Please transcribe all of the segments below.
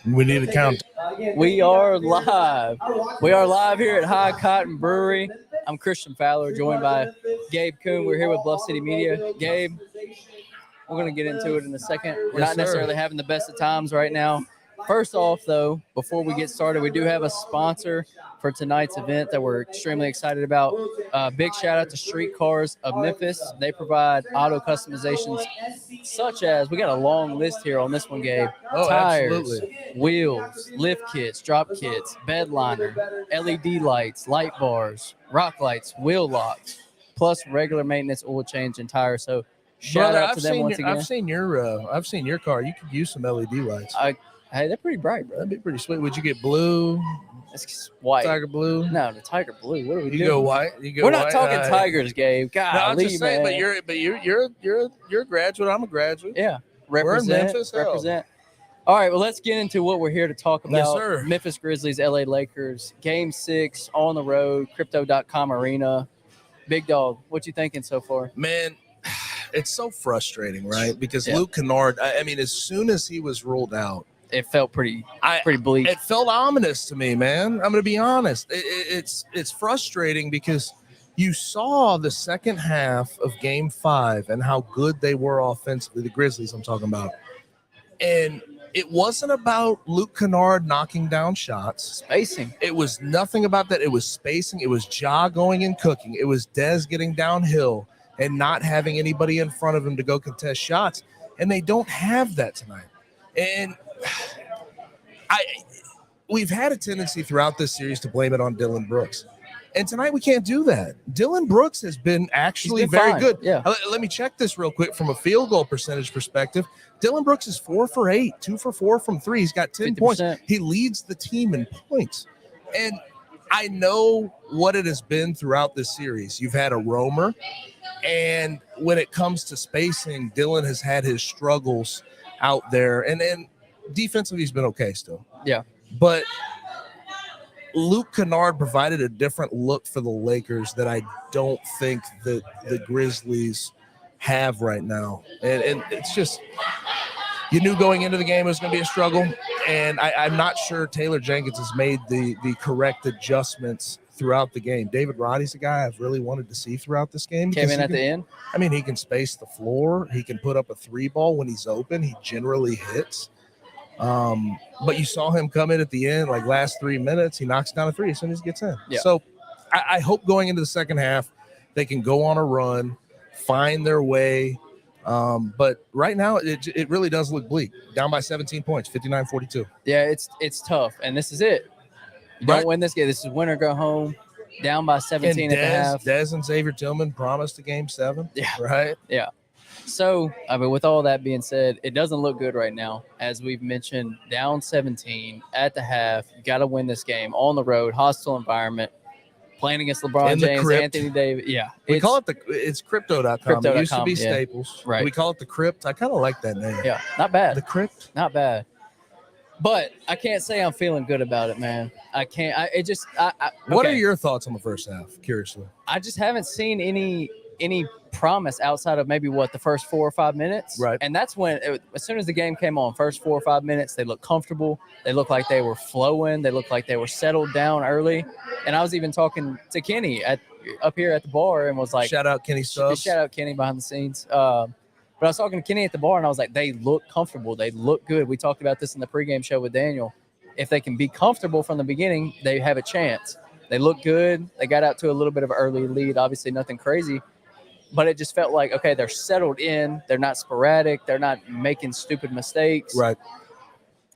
We need to count. We are live. We are live here at High Cotton Brewery. I'm Christian Fowler, joined by Gabe Kuhn. We're here with Bluff City Media. Gabe, we're going to get into it in a second. We're not necessarily having the best of times right now. First off, though, before we get started, we do have a sponsor for tonight's event that we're extremely excited about. Big shout out to Streetcars of Memphis. They provide auto customizations such as, we got a long list here on this one, Gabe. Tires, absolutely. wheels, lift kits, drop kits, bed liner, LED lights, light bars, rock lights, wheel locks, plus regular maintenance, oil change, and tires. So shout out to them once again. I've seen your car. You could use some LED lights. Hey, they're pretty bright, bro. That'd be pretty sweet. Would you get blue? It's white. Tiger blue? No, the tiger blue. What are we doing? You go white. We're not talking tigers, Gabe. God, no, I'm just saying. But you're a graduate. I'm a graduate. Yeah, We're in Memphis. Represent. All right, well, let's get into what we're here to talk about. Yes, sir. Memphis Grizzlies, LA Lakers, Game 6 on the road, Crypto.com Arena. Big dog, what you thinking so far? Man, it's so frustrating, right? Because Luke Kennard, I mean, as soon as he was ruled out, it felt pretty bleak. It felt ominous to me, man. I'm going to be honest. It's frustrating because you saw the second half of Game 5 and how good they were offensively, the Grizzlies I'm talking about. And it wasn't about Luke Kennard knocking down shots. Spacing. It was nothing about that. It was spacing. It was Ja going and cooking. It was Dez getting downhill and not having anybody in front of him to go contest shots. And they don't have that tonight. And we've had a tendency throughout this series to blame it on Dylan Brooks. And tonight we can't do that. Dylan Brooks has been actually very good. Yeah. Let me check this real quick from a field goal percentage perspective. Dylan Brooks is 4 for 8, 2 for 4 from 3. He's got 10 50%. points. He leads the team in points. And I know what it has been throughout this series. You've had a roamer. And when it comes to spacing, Dylan has had his struggles out there. And defensively, he's been okay still. Yeah. But Luke Kennard provided a different look for the Lakers that I don't think that the Grizzlies have right now. And it's just, you knew going into the game it was going to be a struggle. And I'm not sure Taylor Jenkins has made the correct adjustments throughout the game. David Roddy's a guy I've really wanted to see throughout this game. Came in at the end. I mean, he can space the floor. He can put up a 3-ball when he's open. He generally hits. But you saw him come in at the end, like last 3 minutes. He knocks down a 3 as soon as he gets in. Yeah. So I hope going into the second half, they can go on a run, find their way. But right now, it really does look bleak. Down by 17 points, 59-42. Yeah, it's tough. And this is it. You don't win this game. This is win or go home. Down by 17 at the half. Dez and Xavier Tillman promised a Game 7. Yeah. Right? Yeah. So, I mean, with all that being said, it doesn't look good right now. As we've mentioned, down 17 at the half. You got to win this game on the road, hostile environment, playing against LeBron James, Anthony Davis. Yeah. We call it it's Crypto.com. It used to be Staples. Right. We call it the Crypt. I kind of like that name. Yeah. Not bad. The Crypt. Not bad. But I can't say I'm feeling good about it, man. I can't. What are your thoughts on the first half? Curiously. I just haven't seen any promise outside of maybe the first 4 or 5 minutes. Right. And that's when, as soon as the game came on, first 4 or 5 minutes, they looked comfortable. They looked like they were flowing. They looked like they were settled down early. And I was even talking to Kenny up here at the bar and was like, shout out Kenny Stubbs. Shout out Kenny behind the scenes. But I was talking to Kenny at the bar and I was like, they look comfortable. They look good. We talked about this in the pregame show with Daniel. If they can be comfortable from the beginning, they have a chance. They look good. They got out to a little bit of an early lead. Obviously nothing crazy. But it just felt like, okay, they're settled in. They're not sporadic. They're not making stupid mistakes. Right.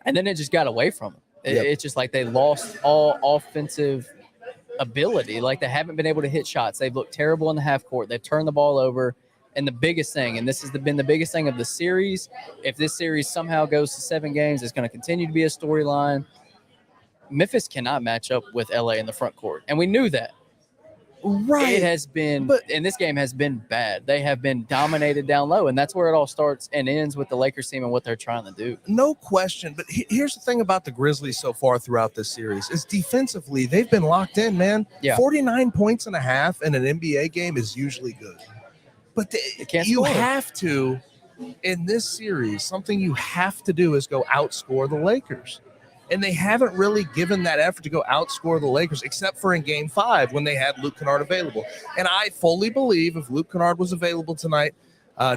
And then it just got away from them. It's just like they lost all offensive ability. Like they haven't been able to hit shots. They've looked terrible in the half court. They've turned the ball over. And the biggest thing, and this has been the biggest thing of the series, if this series somehow goes to 7 games, it's going to continue to be a storyline. Memphis cannot match up with LA in the front court. And we knew that. Right. It has been, and this game has been bad. They have been dominated down low, and that's where it all starts and ends with the Lakers team and what they're trying to do. No question. But here's the thing about the Grizzlies so far throughout this series is defensively, they've been locked in, man. Yeah. 49 points and a half in an NBA game is usually good. But you have to, in this series, something you have to do is go outscore the Lakers. And they haven't really given that effort to go outscore the Lakers, except for in Game 5 when they had Luke Kennard available. And I fully believe if Luke Kennard was available tonight,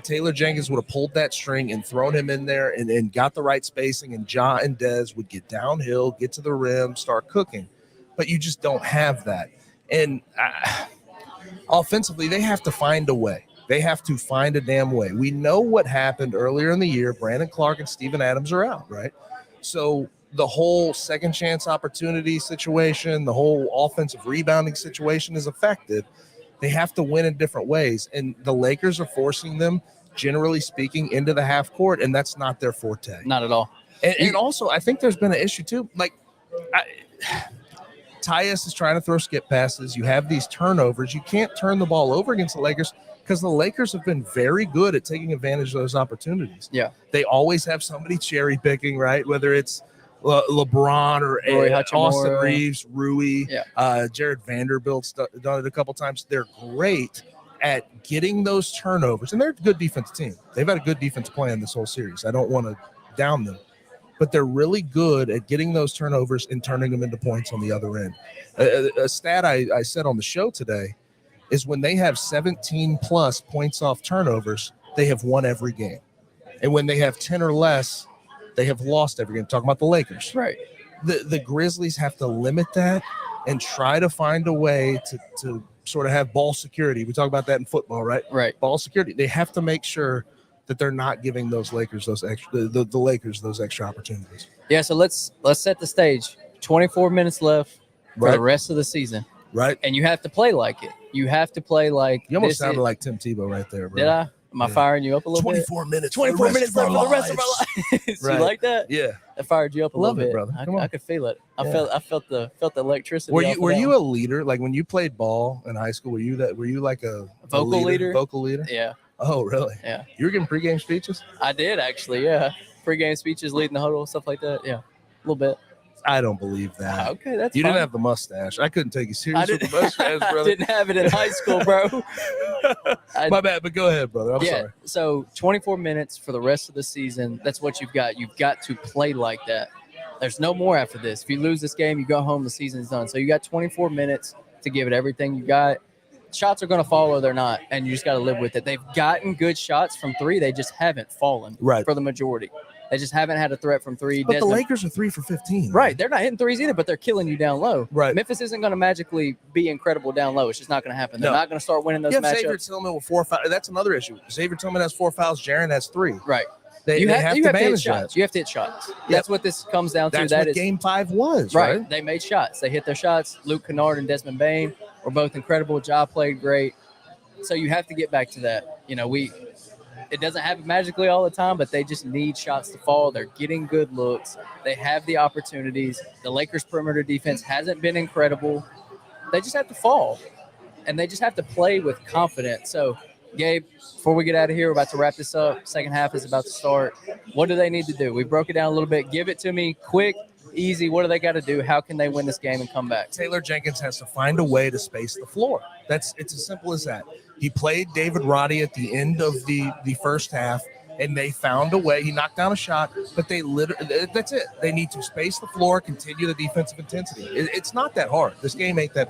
Taylor Jenkins would have pulled that string and thrown him in there and got the right spacing, and Ja and Dez would get downhill, get to the rim, start cooking. But you just don't have that. And offensively, they have to find a way. They have to find a damn way. We know what happened earlier in the year. Brandon Clark and Steven Adams are out, right? So the whole second chance opportunity situation, the whole offensive rebounding situation is affected. They have to win in different ways. And the Lakers are forcing them, generally speaking, into the half court, and that's not their forte. Not at all. And also, I think there's been an issue too. Like, Tyus is trying to throw skip passes. You have these turnovers. You can't turn the ball over against the Lakers because the Lakers have been very good at taking advantage of those opportunities. Yeah. They always have somebody cherry picking, right? Whether it's LeBron or Austin Reeves, Rui, Jared Vanderbilt's done it a couple times. They're great at getting those turnovers, and they're a good defensive team. They've had a good defense plan this whole series. I don't want to down them, but they're really good at getting those turnovers and turning them into points on the other end. A stat I said on the show today is when they have 17-plus points off turnovers, they have won every game. And when they have 10 or less, they have lost every game. Talking about the Lakers. Right. The Grizzlies have to limit that and try to find a way to sort of have ball security. We talk about that in football, right? Right. Ball security. They have to make sure that they're not giving those Lakers those extra the Lakers those extra opportunities. Yeah, so let's set the stage. 24 minutes left for the rest of the season. Right. And you have to play like it. You have to play like you almost sounded like Tim Tebow right there, bro. Did I? Am I firing you up a little 24 bit? minutes. 24 minutes left for the rest of our lives. Right. You like that? Yeah. That fired you up a little bit, brother. I could feel it. I felt the electricity. Were you a leader? Like when you played ball in high school, were you like a vocal leader? Vocal leader? Yeah. Oh, really? Yeah. You were giving pregame speeches? I did actually, yeah. Pregame speeches, leading the huddle, stuff like that. Yeah. A little bit. I don't believe that. Okay, that's you fine. Didn't have the mustache. I couldn't take you serious with the mustache, brother. I didn't have it in high school, bro. My bad, but go ahead, brother. I'm sorry. So 24 minutes for the rest of the season. That's what you've got. You've got to play like that. There's no more after this. If you lose this game, you go home, the season's done. So you got 24 minutes to give it everything you got. Shots are going to fall or they're not, and you just got to live with it. They've gotten good shots from three. They just haven't fallen for the majority. They just haven't had a threat from three. But the Lakers are 3 for 15. Right. They're not hitting threes either, but they're killing you down low. Right. Memphis isn't going to magically be incredible down low. It's just not going to happen. They're not going to start winning those matchups. Xavier Tillman with 4 fouls. That's another issue. Xavier Tillman has 4 fouls. Jaren has 3. Right. They have to manage shots. You have to hit shots. That's what this comes down to. That's what Game 5 was, right? They made shots. They hit their shots. Luke Kennard and Desmond Bane were both incredible. Ja played great. So you have to get back to that. You know, it doesn't happen magically all the time, but they just need shots to fall. They're getting good looks. They have the opportunities. The Lakers' perimeter defense hasn't been incredible. They just have to fall, and they just have to play with confidence. So, Gabe, before we get out of here, we're about to wrap this up. Second half is about to start. What do they need to do? We broke it down a little bit. Give it to me quick, easy. What do they got to do? How can they win this game and come back? Taylor Jenkins has to find a way to space the floor. It's as simple as that. He played David Roddy at the end of the first half, and they found a way. He knocked down a shot, but that's it. They need to space the floor, continue the defensive intensity. It's not that hard. This game ain't that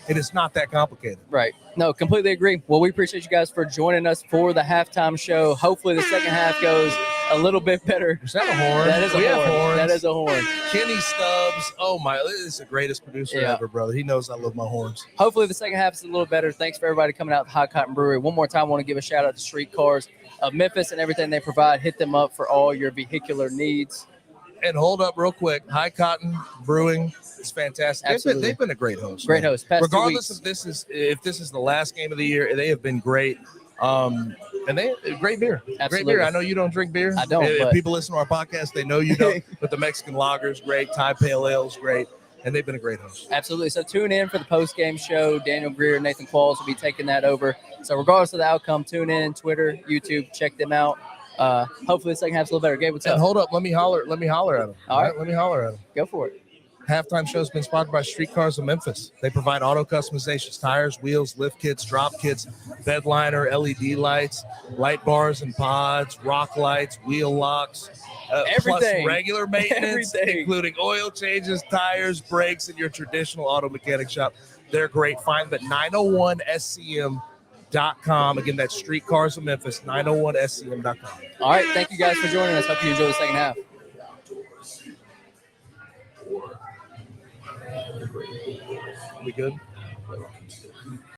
it is not that complicated. Right. No, completely agree. Well, we appreciate you guys for joining us for the halftime show. Hopefully the second half goes a little bit better. Is that a horn? That is a horn. That is a horn. Kenny Stubbs. Oh, my. This is the greatest producer ever, brother. He knows I love my horns. Hopefully the second half is a little better. Thanks for everybody coming out to Hot Cotton Brewery. One more time, I want to give a shout out to Streetcars of Memphis and everything they provide. Hit them up for all your vehicular needs. And hold up real quick. High Cotton Brewing is fantastic. They've been a great host. Great host. Regardless of if this is the last game of the year, they have been great. And they great beer. Absolutely. Great beer. I know you don't drink beer. I don't. If people listen to our podcast, they know you don't. But the Mexican lager is great. Thai Pale Ale is great. And they've been a great host. Absolutely. So tune in for the post-game show. Daniel Greer, Nathan Qualls will be taking that over. So regardless of the outcome, tune in, Twitter, YouTube, check them out. Hopefully the second half's a little better. Gabe, what's up? Hold up. Let me holler at him. All right. Let me holler at him. Go for it. Halftime show has been sponsored by Streetcars of Memphis. They provide auto customizations, tires, wheels, lift kits, drop kits, bed liner, LED lights, light bars and pods, rock lights, wheel locks, plus Everything. regular maintenance, Everything. including oil changes, tires, brakes, and your traditional auto mechanic shop. They're great. Find them at 901scm.com. Again, that's Streetcars of Memphis, 901scm.com. All right. Thank you guys for joining us. Hope you enjoy the second half. We good?